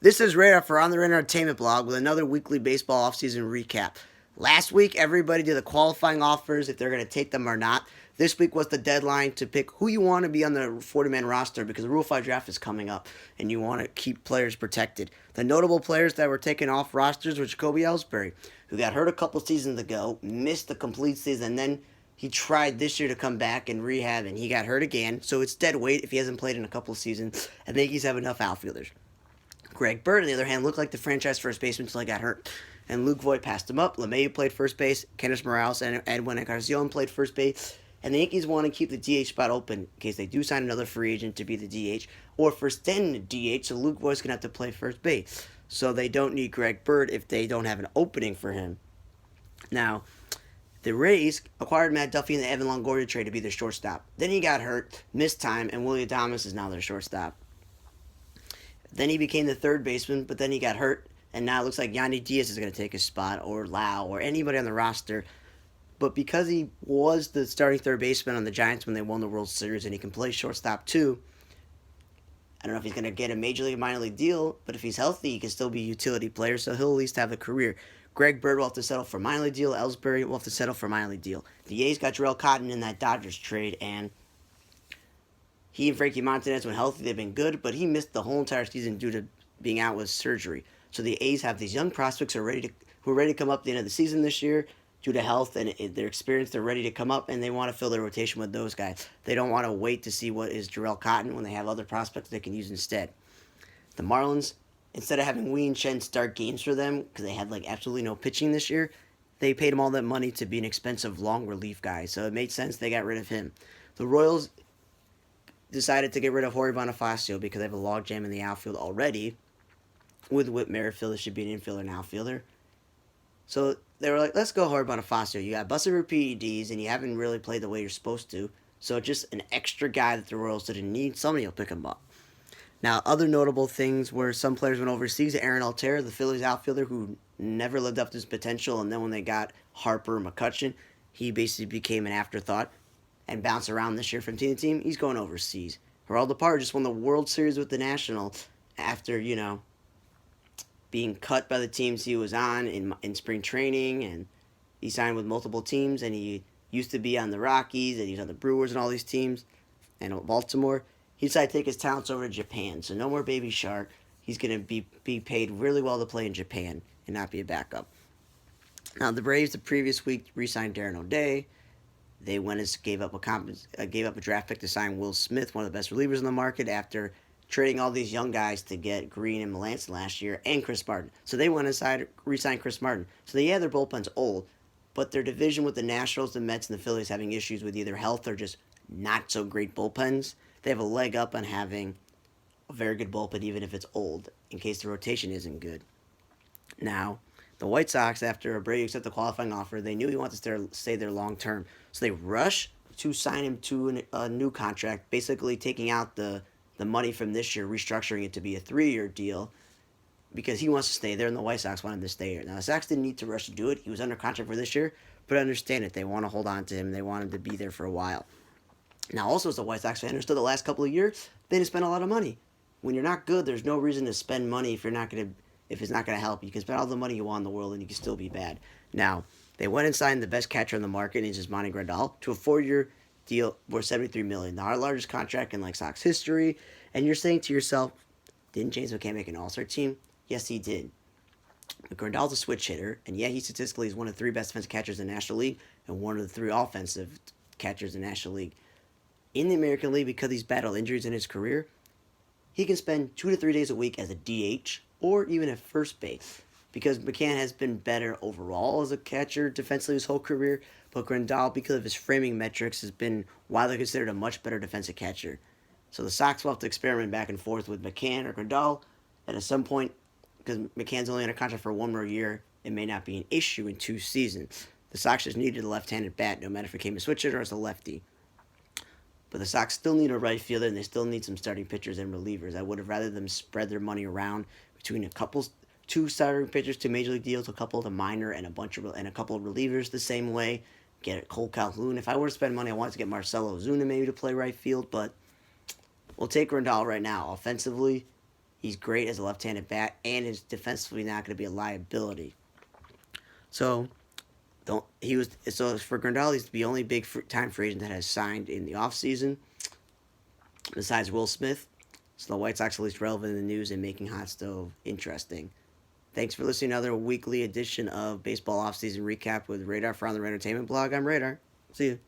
This is Rare for On Their Entertainment Blog with another weekly baseball offseason recap. Last week, everybody did the qualifying offers if they're going to take them or not. This week was the deadline to pick who you want to be on the 40-man roster because the Rule 5 draft is coming up and you want to keep players protected. The notable players that were taken off rosters were Jacoby Ellsbury, who got hurt a couple seasons ago, missed the complete season, and then he tried this year to come back and rehab, and he got hurt again. So it's dead weight if he hasn't played in a couple seasons. I think he's have enough outfielders. Greg Bird, on the other hand, looked like the franchise first baseman until he got hurt. And Luke Voigt passed him up. LeMahieu played first base. Kenneth Morales and Edwin Encarnacion played first base. And the Yankees want to keep the DH spot open in case they do sign another free agent to be the DH or for stand the DH, so Luke Voigt's going to have to play first base. So they don't need Greg Bird if they don't have an opening for him. Now, the Rays acquired Matt Duffy in the Evan Longoria trade to be their shortstop. Then he got hurt, missed time, and Willie Adames is now their shortstop. Then he became the third baseman, but then he got hurt, and now it looks like Yandy Diaz is going to take his spot, or Lau, or anybody on the roster. But because he was the starting third baseman on the Giants when they won the World Series, and he can play shortstop too, I don't know if he's going to get a major league or minor league deal, but if he's healthy, he can still be a utility player, so he'll at least have a career. Greg Bird will have to settle for a minor league deal. Ellsbury will have to settle for a minor league deal. The A's got Jarrell Cotton in that Dodgers trade, and he and Frankie Montanez, when healthy, they've been good, but he missed the whole entire season due to being out with surgery. So the A's have these young prospects who are ready to come up at the end of the season this year due to health and their experience. They're ready to come up, and they want to fill their rotation with those guys. They don't want to wait to see what is Jarrell Cotton when they have other prospects they can use instead. The Marlins, instead of having Wei Chen start games for them because they had absolutely no pitching this year, they paid him all that money to be an expensive long relief guy. So it made sense they got rid of him. The Royals decided to get rid of Jorge Bonifacio because they have a logjam in the outfield already. With Whit Merrifield, it should be an infielder and outfielder. So they were like, let's go Jorge Bonifacio. You got busted for PEDs, and you haven't really played the way you're supposed to. So just an extra guy that the Royals didn't need. Somebody will pick him up. Now, other notable things were some players went overseas. Aaron Altera, the Phillies outfielder, who never lived up to his potential, and then when they got Harper McCutcheon, he basically became an afterthought and bounce around this year from team to team. He's going overseas. Geraldo Parra just won the World Series with the National after, being cut by the teams he was on in spring training, and he signed with multiple teams, and he used to be on the Rockies, and he's on the Brewers and all these teams, and Baltimore. He decided to take his talents over to Japan, so no more Baby Shark. He's going to be paid really well to play in Japan and not be a backup. Now, the Braves the previous week re-signed Darren O'Day. They went and gave up a draft pick to sign Will Smith, one of the best relievers in the market, after trading all these young guys to get Green and Melanson last year, and Chris Martin. So they went inside, re-signed Chris Martin. So their bullpen's old, but their division with the Nationals, the Mets, and the Phillies having issues with either health or just not so great bullpens, they have a leg up on having a very good bullpen, even if it's old, in case the rotation isn't good. Now, the White Sox, after Abreu accepted the qualifying offer, they knew he wanted to stay there long term. So they rushed to sign him to a new contract, basically taking out the money from this year, restructuring it to be a 3-year deal because he wants to stay there and the White Sox wanted to stay here. Now, the Sox didn't need to rush to do it. He was under contract for this year, but I understand it. They want to hold on to him. They want him to be there for a while. Now, also as a White Sox fan, understood the last couple of years, they didn't spend a lot of money. When you're not good, there's no reason to spend money if it's not going to help. You can spend all the money you want in the world and you can still be bad. Now, they went and signed the best catcher in the market, and he's just Monty Grandal, to a 4-year deal worth $73 million. Our largest contract in Sox history. And you're saying to yourself, didn't James McCann make an all-star team? Yes, he did. But Grandal's a switch hitter, and he statistically is one of the 3 best defensive catchers in the National League and one of the 3 offensive catchers in the National League. In the American League, because he's battled injuries in his career, he can spend 2 to 3 days a week as a DH or even at first base, because McCann has been better overall as a catcher defensively his whole career, but Grandal, because of his framing metrics, has been widely considered a much better defensive catcher. So the Sox will have to experiment back and forth with McCann or Grandal, and at some point, because McCann's only under contract for 1 more year, it may not be an issue in 2 seasons. The Sox just needed a left-handed bat, no matter if it came to switch it or as a lefty. But the Sox still need a right fielder, and they still need some starting pitchers and relievers. I would have rather them spread their money around between 2 starting pitchers to major league deals, a couple to minor, and a couple of relievers the same way. Get Cole Calhoun. If I were to spend money, I wanted to get Marcelo Ozuna maybe to play right field, but we'll take Grandal right now. Offensively, He's great as a left-handed bat, and is defensively not going to be a liability. So don't he was so for Grandal, he's the only big time free agent that has signed in the offseason, besides Will Smith. So the White Sox are at least relevant in the news and making Hot Stove interesting. Thanks for listening to another weekly edition of Baseball Offseason Recap with Radar for On the Entertainment Blog. I'm Radar. See you.